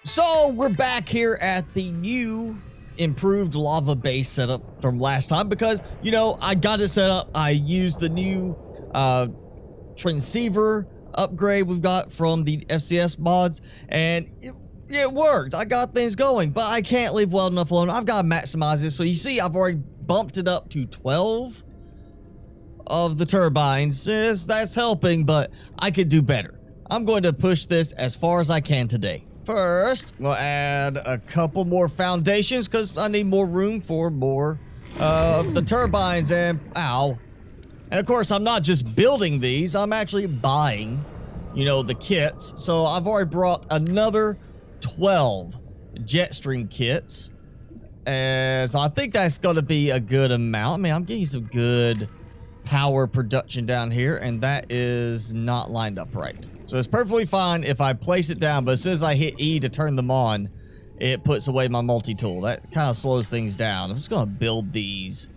So we're back here at the new improved lava base setup from last time because, you know, I got it set up. I used the new Transceiver upgrade we've got from the FCS mods, and it worked. I got things going, but I can't leave well enough alone. I've got to maximize this. So you see, I've already bumped it up to 12 of the turbines. Yes, that's helping, but I could do better. I'm going to push this as far as I can today. First, we'll add a couple more foundations because I need more room for more the turbines and ow. And of course, I'm not just building these, I'm actually buying, you know, the kits. So I've already brought another 12 jet stream kits. And so I think that's going to be a good amount. I mean, I'm getting some good power production down here, and that is not lined up right. So it's perfectly fine if I place it down, but as soon as I hit E to turn them on, it puts away my multi-tool. That kind of slows things down. I'm just going to build these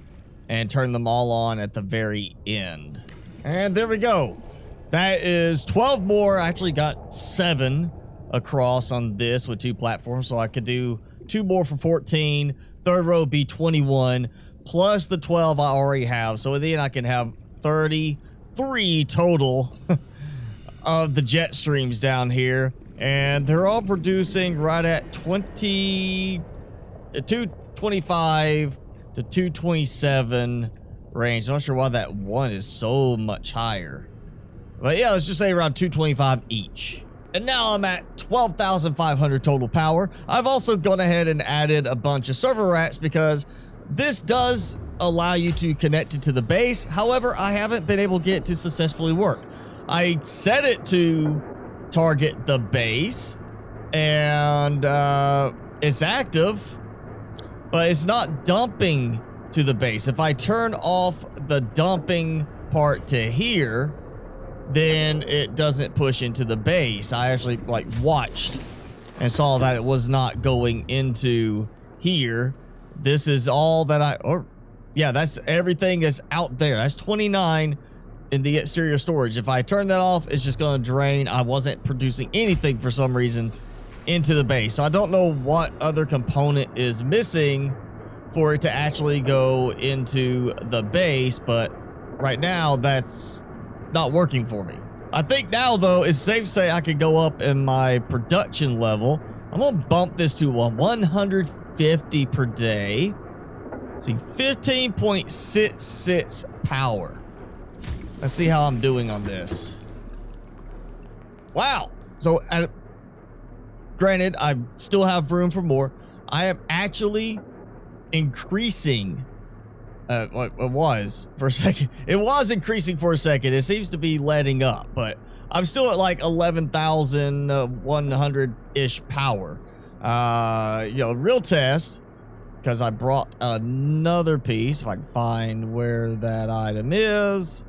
and turn them all on at the very end. And there we go. That is 12 more. I actually got 7 across on this with 2 platforms, so I could do 2 more for 14. Third row would be 21, plus the 12 I already have. So then I can have 33 total of the jet streams down here, and they're all producing right at 225 to 227 range. I'm not sure why that one is so much higher, but yeah, let's just say around 225 each. And now I'm at 12,500 total power. I've also gone ahead and added a bunch of server racks because this does allow you to connect it to the base. However, I haven't been able to get it to successfully work. I set it to target the base, and it's active, but it's not dumping to the base. If I turn off the dumping part to here, then it doesn't push into the base. I actually like watched and saw that it was not going into here. This is all that yeah, that's everything that's out there. That's 29 in the exterior storage. If I turn that off, it's just going to drain. I wasn't producing anything for some reason into the base. So I don't know what other component is missing for it to actually go into the base, but right now that's not working for me. I think now though, it's safe to say I could go up in my production level. I'm going to bump this to 150 per day. See, 15.66 power. Let's see how I'm doing on this. Wow. So, granted, I still have room for more. I am actually increasing. It was for a second. It was increasing for a second. It seems to be letting up, but I'm still at like 11,100-ish power. You know, real test, because I brought another piece. If I can find where that item is.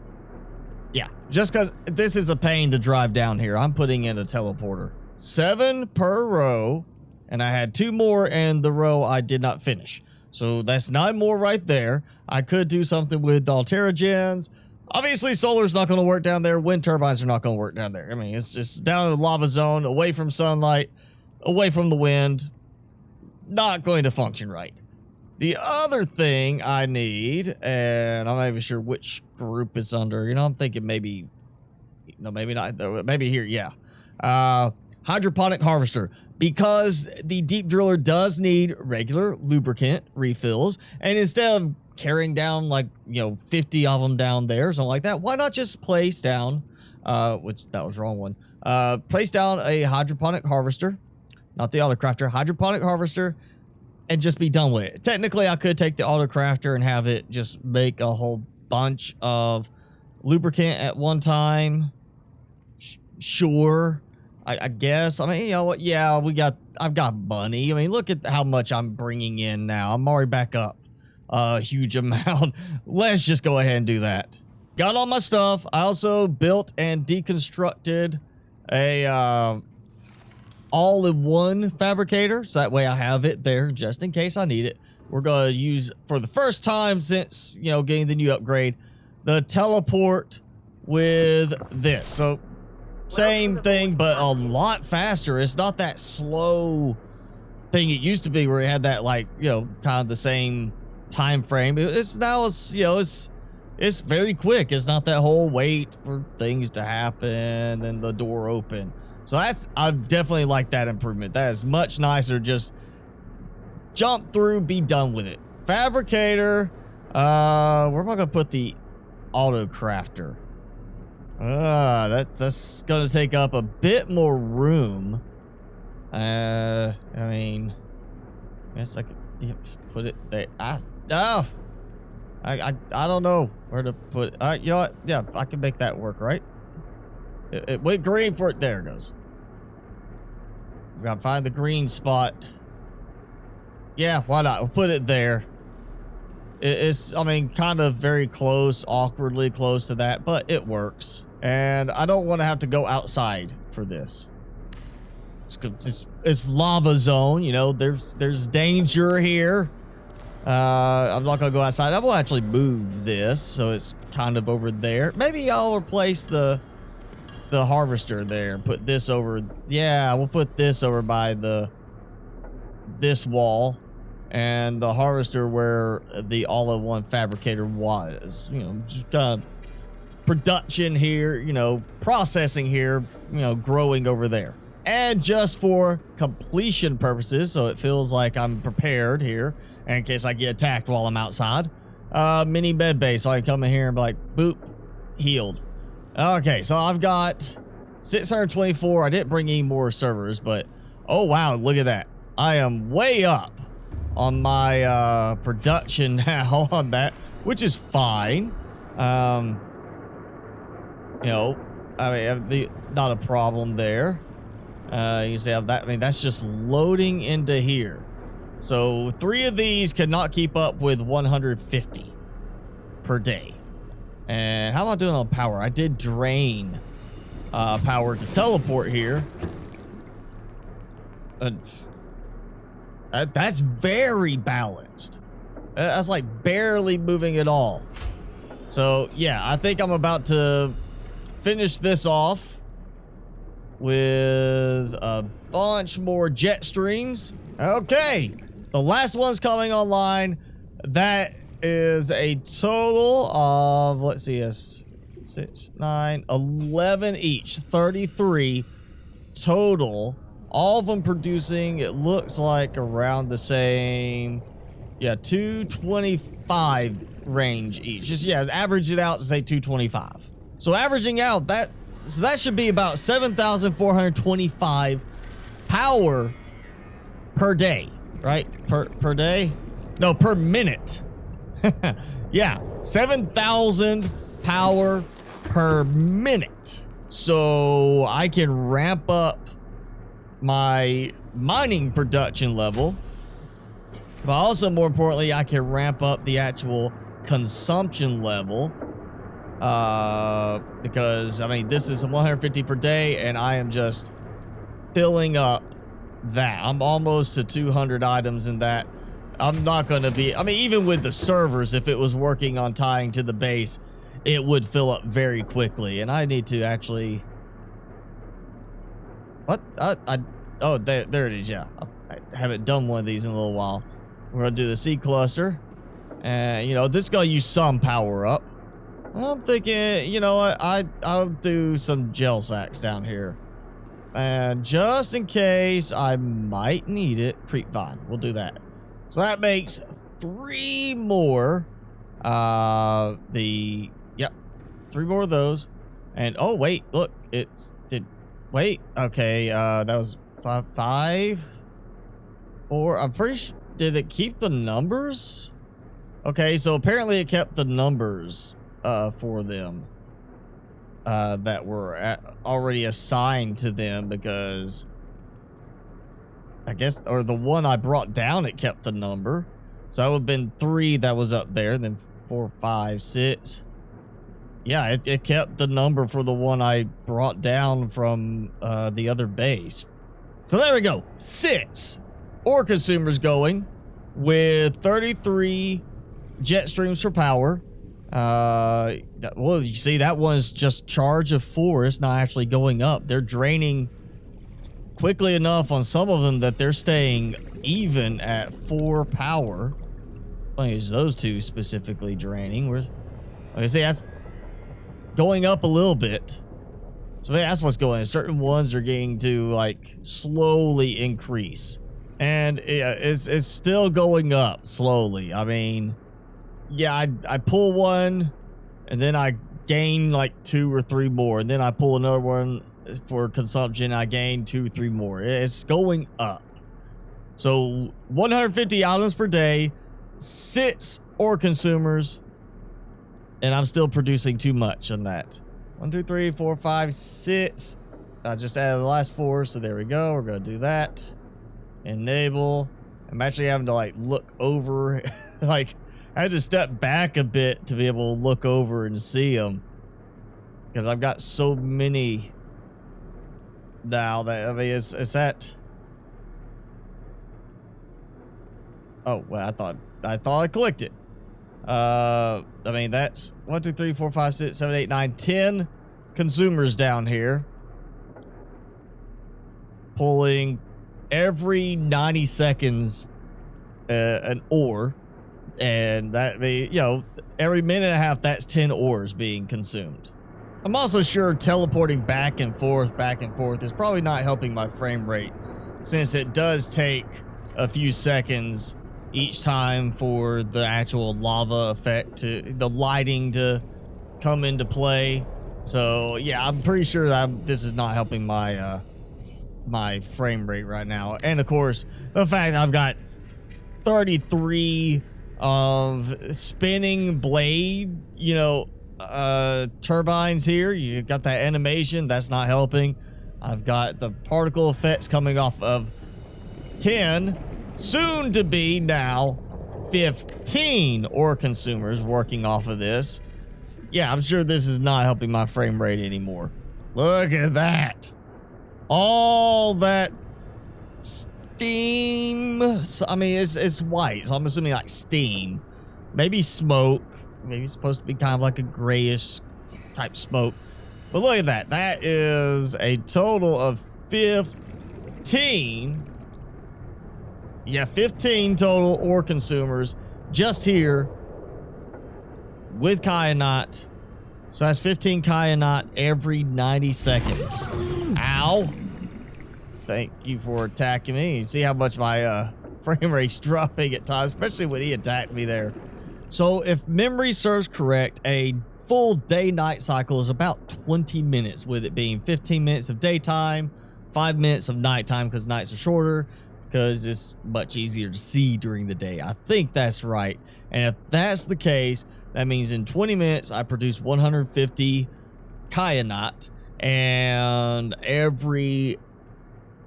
Yeah, just because this is a pain to drive down here, I'm putting in a teleporter. 7 per row, and I had 2 more in the row I did not finish. So that's 9 more right there. I could do something with Alteragens. Obviously, solar's not going to work down there. Wind turbines are not going to work down there. I mean, it's just down in the lava zone, away from sunlight, away from the wind. Not going to function right. The other thing I need, and I'm not even sure which group it's under. You know, I'm thinking maybe, no, maybe not. Maybe here, yeah. Hydroponic harvester. Because the deep driller does need regular lubricant refills. And instead of carrying down like, you know, 50 of them down there or something like that, why not just place down, which that was the wrong one. Place down a hydroponic harvester, not the autocrafter, hydroponic harvester, and just be done with it. Technically, I could take the autocrafter and have it just make a whole bunch of lubricant at one time. Sure, I guess. I mean, you know what? Yeah, I've got money. I mean, look at how much I'm bringing in now. I'm already back up a huge amount. Let's just go ahead and do that. Got all my stuff. I also built and deconstructed a all-in-one fabricator, so that way I have it there just in case I need it. We're going to use, for the first time since, you know, getting the new upgrade, the teleport with this. So Same thing, but a lot faster. It's not that slow thing it used to be where it had that, like, you know, kind of the same time frame. It's now, it's, you know, it's very quick. It's not that whole wait for things to happen and the door open. So that's, I definitely like that improvement. That is much nicer. Just jump through, be done with it. Fabricator. Where am I gonna put the auto crafter? That's gonna take up a bit more room. I mean, I guess I could put it there. I don't know where to put it. You know what? Yeah, I can make that work, right? It went green for it. There it goes. We gotta find the green spot. Yeah, why not? We'll put it there. It's, I mean, kind of very close, awkwardly close to that, but it works. And I don't want to have to go outside for this. It's lava zone, you know, there's danger here. I'm not gonna go outside. I will actually move this so it's kind of over there. Maybe I'll replace the harvester there and put this over. Yeah, we'll put this over by this wall, and the harvester where the all-in-one fabricator was. You know, just kind of production here, you know, processing here, you know, growing over there. And just for completion purposes, so it feels like I'm prepared here in case I get attacked while I'm outside. Mini med base, so I can come in here and be like, boop, healed. Okay, so I've got 624. I didn't bring any more servers, but oh wow, look at that. I am way up on my production now on that, which is fine. You know, I mean, not a problem there. You see how that, I mean, that's just loading into here. So 3 of these cannot keep up with 150 per day. And how am I doing on power? I did drain power to teleport here. That's very balanced. That's like barely moving at all. So yeah, I think I'm about to finish this off with a bunch more jet streams. Okay, the last one's coming online. That is a total of, let's see, 6, 9, 11 each, 33 total. All of them producing, it looks like around the same, yeah, 225 range each. Just, yeah, average it out to say 225. So averaging out, that should be about 7,425 power per day, right? Per day? No, per minute. Yeah, 7,000 power per minute. So I can ramp up my mining production level, but also more importantly, I can ramp up the actual consumption level, because I mean, this is 150 per day and I am just filling up that. I'm almost to 200 items in that. I'm not going to be, I mean, even with the servers, if it was working on tying to the base, it would fill up very quickly. And I need to actually, what? Oh, there it is. Yeah. I haven't done one of these in a little while. We're going to do the seed cluster. And, you know, this is going to use some power up. I'm thinking, you know what? I'll do some gel sacks down here. And just in case I might need it, creep vine. We'll do that. So that makes 3 more. Yep, 3 more of those. And oh wait, look, wait, okay, that was 5, 4. I'm pretty sure, did it keep the numbers? Okay, so apparently it kept the numbers for them that were already assigned to them, because I guess, or the one I brought down, it kept the number. So it would have been 3 that was up there, then 4, 5, 6. Yeah, it kept the number for the one I brought down from the other base. So there we go. 6 ore consumers going with 33 jet streams for power. Well, you see, that one's just charge of 4. It's not actually going up. They're draining quickly enough on some of them that they're staying even at 4 power. Funny is those two specifically draining. Like I say, that's going up a little bit. So that's what's going on. Certain ones are getting to like slowly increase. And yeah, it's still going up slowly. I mean, yeah, I pull one and then I gain like 2 or 3 more. And then I pull another one for consumption. I gain 2 or 3 more. It's going up. So 150 items per day, 6 ore consumers, and I'm still producing too much on that. 1, 2, 3, 4, 5, 6. I just added the last 4, so there we go. We're gonna do that. Enable. I'm actually having to like look over. Like I had to step back a bit to be able to look over and see them, because I've got so many now that, I mean, it's that. Oh well, I thought I clicked it. I mean, that's 1, 2, 3, 4, 5, 6, 7, 8, 9, 10 consumers down here. Pulling every 90 seconds an ore. And that, you know, every minute and a half, that's 10 ores being consumed. I'm also sure teleporting back and forth is probably not helping my frame rate, since it does take a few seconds each time for the actual lava effect the lighting to come into play. So yeah, I'm pretty sure that this is not helping my my frame rate right now. And of course, the fact that I've got 33 of spinning blade, you know, turbines here. You got that animation, that's not helping. I've got the particle effects coming off of 10, soon to be now 15 ore consumers working off of this. Yeah, I'm sure this is not helping my frame rate anymore. Look at that. All that steam. So, I mean, it's white, so I'm assuming like steam. Maybe smoke. Maybe it's supposed to be kind of like a grayish type smoke. But look at that. That is a total of 15. Yeah, 15 total ore consumers just here with Kyanite. So that's 15 Kyanite every 90 seconds. Ow. Thank you for attacking me. You see how much my frame rate's dropping at times, especially when he attacked me there. So if memory serves correct, a full day-night cycle is about 20 minutes, with it being 15 minutes of daytime, 5 minutes of nighttime, because nights are shorter, because it's much easier to see during the day. I think that's right. And if that's the case, that means in 20 minutes, I produce 150 Kyanite, and every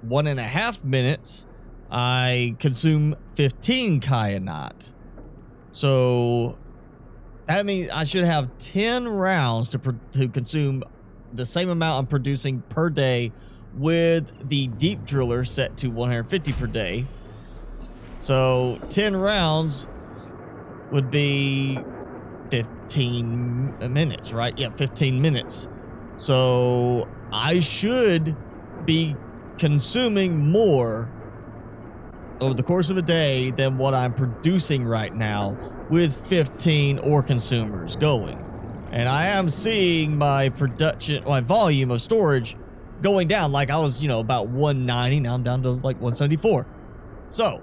1.5 minutes, I consume 15 Kyanite. So that means I should have 10 rounds to consume the same amount I'm producing per day, with the deep driller set to 150 per day. So 10 rounds would be 15 minutes, right? Yeah, 15 minutes. So I should be consuming more over the course of a day than what I'm producing right now, with 15 ore consumers going. And I am seeing my volume of storage going down. Like I was, you know, about 190, now I'm down to like 174. So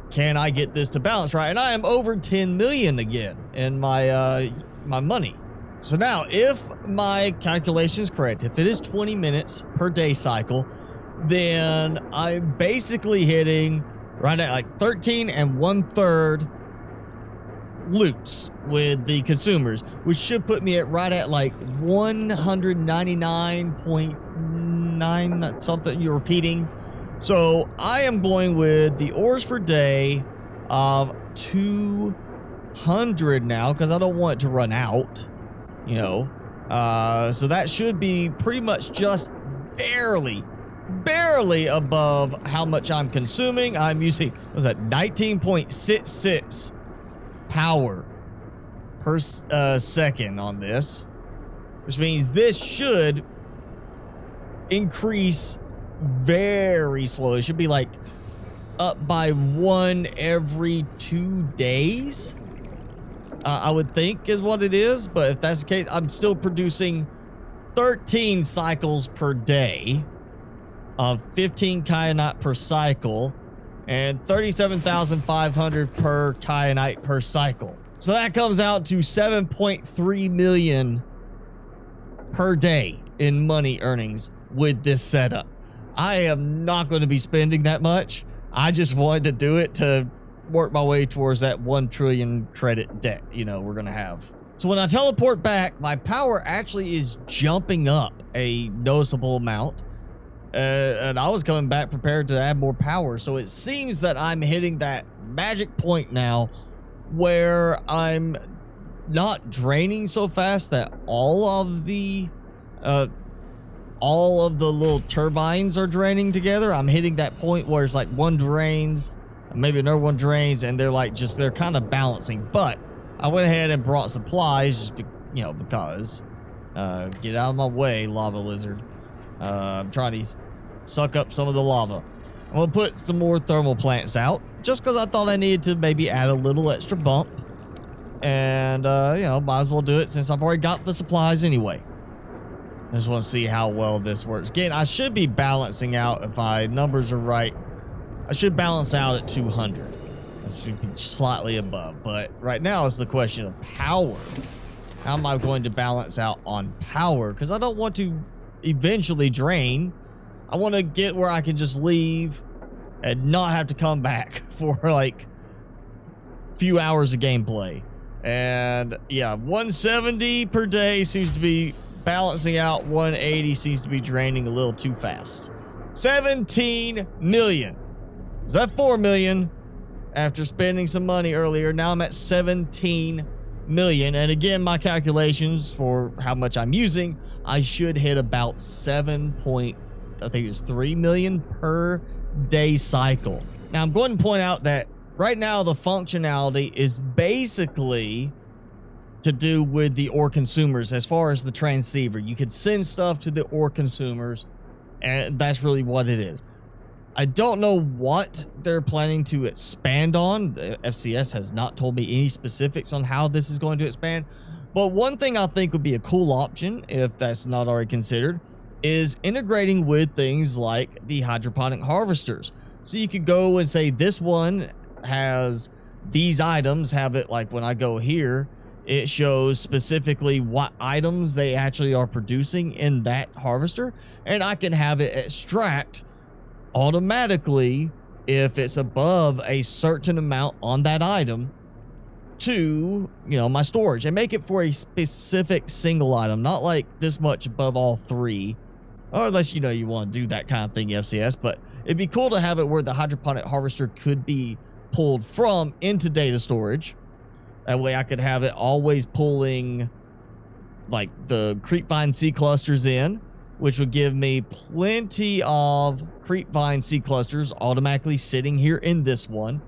can I get this to balance right? And I am over 10 million again in my my money. So now, if my calculation is correct, if it is 20 minutes per day cycle, then I'm basically hitting right at like 13 1/3 loops with the consumers, which should put me at right at like 199.9 something. You're repeating. So I am going with the ores per day of 200 now, because I don't want it to run out, you know. So that should be pretty much just barely above how much I'm consuming. I'm using, what was that, 19.66 power per second on this, which means this should increase very slow. It should be like up by 1 every 2 days, I would think is what it is. But if that's the case, I'm still producing 13 cycles per day of 15 kyanite per cycle and 37,500 per kyanite per cycle. So that comes out to 7.3 million per day in money earnings with this setup. I am not going to be spending that much. I just wanted to do it to work my way towards that 1 trillion credit debt, you know, we're going to have. So when I teleport back, my power actually is jumping up a noticeable amount. And I was coming back prepared to add more power. So it seems that I'm hitting that magic point now where I'm not draining so fast that all of the little turbines are draining together. I'm hitting that point where it's like one drains, maybe another one drains, and they're like they're kind of balancing. But I went ahead and brought supplies just because get out of my way, lava lizard. I'm trying to suck up some of the lava. I'm gonna put some more thermal plants out just because I thought I needed to maybe add a little extra bump, and might as well do it since I've already got the supplies anyway. I just want to see how well this works. Again, I should be balancing out, if my numbers are right, I should balance out at 200. I should be slightly above, but right now it's the question of power. How am I going to balance out on power? Because I don't want to eventually drain. I want to get where I can just leave and not have to come back for like a few hours of gameplay. And yeah, 170 per day seems to be balancing out. 180 seems to be draining a little too fast. 17 million. Is that 4 million? After spending some money earlier, now I'm at 17 million. And again, my calculations for how much I'm using, I should hit about 3 million per day cycle. Now I'm going to point out that right now the functionality is basically to do with the ore consumers. As far as the transceiver, you could send stuff to the ore consumers, and that's really what it is. I don't know what they're planning to expand on. The FCS has not told me any specifics on how this is going to expand, but one thing I think would be a cool option, if that's not already considered, is integrating with things like the hydroponic harvesters. So you could go and say this one has these items, have it like when I go here, it shows specifically what items they actually are producing in that harvester, and I can have it extract automatically if it's above a certain amount on that item to, my storage, and make it for a specific single item, not like this much above all 3, or unless you want to do that kind of thing, FCS. But it'd be cool to have it where the hydroponic harvester could be pulled from into data storage. That way I could have it always pulling like the creepvine seed clusters in, which would give me plenty of creepvine seed clusters automatically sitting here in this one.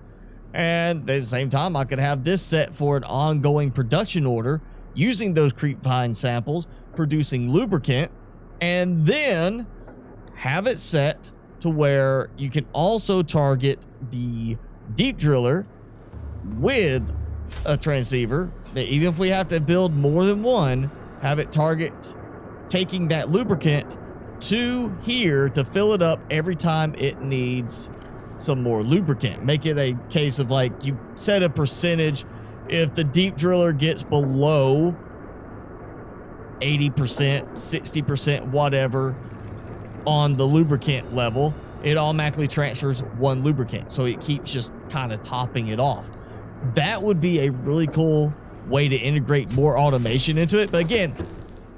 And at the same time, I could have this set for an ongoing production order using those creepvine samples, producing lubricant, and then have it set to where you can also target the deep driller with a transceiver. Even if we have to build more than one, have it target taking that lubricant to here to fill it up every time it needs some more lubricant. Make it a case of like you set a percentage. If the deep driller gets below 80%, 60%, whatever on the lubricant level, it automatically transfers 1 lubricant. So it keeps just kind of topping it off. That would be a really cool way to integrate more automation into it. But again,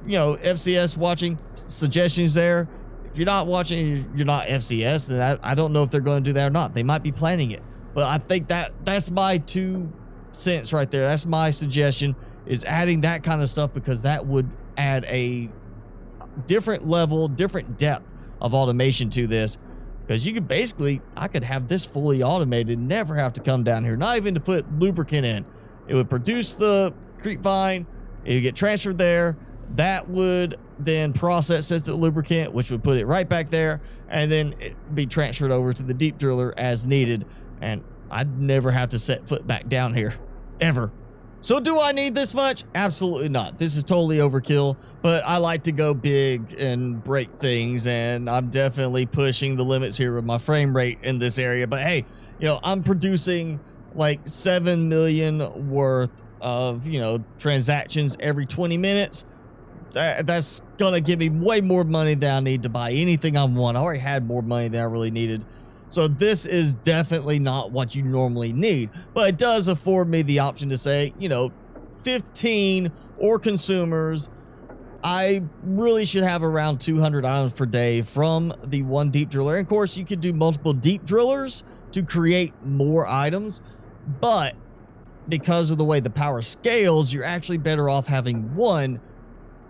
FCS watching, suggestions there. If you're not watching, you're not FCS, and I don't know if they're going to do that or not. They might be planning it. But I think that's my 2 cents right there. That's my suggestion, is adding that kind of stuff, because that would add a different level, different depth of automation to this. Because you could basically, I could have this fully automated, never have to come down here, not even to put lubricant in. It would produce the creep vine, it would get transferred there. That would then process as the lubricant, which would put it right back there, and then it be transferred over to the deep driller as needed. And I'd never have to set foot back down here, ever. So do I need this much? Absolutely not. This is totally overkill, but I like to go big and break things, and I'm definitely pushing the limits here with my frame rate in this area. But hey, you know, I'm producing like 7 million worth of, you know, transactions every 20 minutes. That's gonna give me way more money than I need to buy anything I want. I already had more money than I really needed. So this is definitely not what you normally need, but it does afford me the option to say, you know, 15 ore consumers. I really should have around 200 items per day from the one deep driller. And of course, you could do multiple deep drillers to create more items, but because of the way the power scales, you're actually better off having one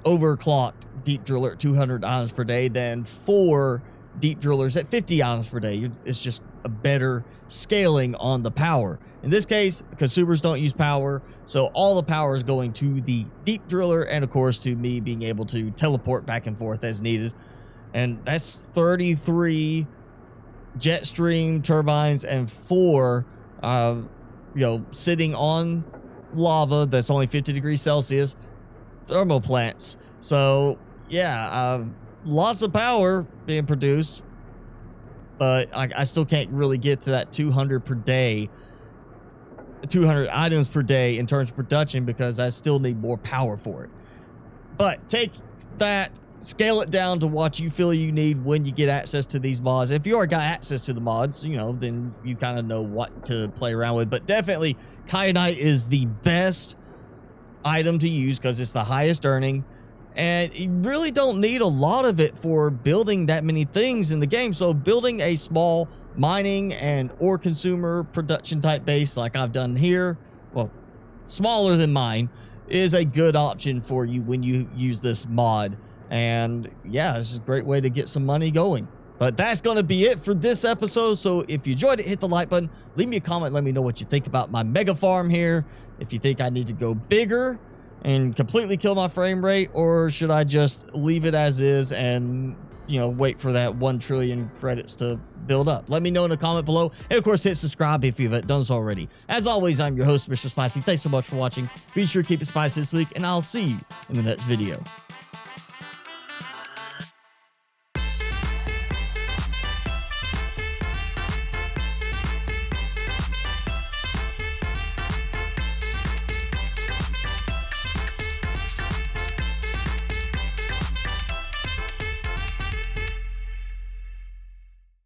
overclocked deep driller at 200 items per day than 4 deep drillers at 50 items per day. It's just a better scaling on the power. In this case, the consumers don't use power, so all the power is going to the deep driller and of course to me being able to teleport back and forth as needed. And that's 33 jet stream turbines and 4 you know, sitting on lava that's only 50 degrees Celsius thermal plants. So yeah, lots of power being produced, but I still can't really get to that 200 per day, 200 items per day in terms of production, because I still need more power for it. But take that, scale it down to what you feel you need when you get access to these mods. If you already got access to the mods, you know, then you kind of know what to play around with. But definitely kyanite is the best item to use because it's the highest earning, and you really don't need a lot of it for building that many things in the game. So building a small mining and ore consumer production type base like I've done here, well, smaller than mine, is a good option for you when you use this mod. And yeah, this is a great way to get some money going. But that's going to be it for this episode. So if you enjoyed it, hit the like button, leave me a comment, let me know what you think about my mega farm here. If you think I need to go bigger and completely kill my frame rate, or should I just leave it as is and, you know, wait for that 1 trillion credits to build up? Let me know in the comment below. And of course, hit subscribe if you haven't done so already. As always, I'm your host, Mr. Spicy. Thanks so much for watching. Be sure to keep it spicy this week, and I'll see you in the next video.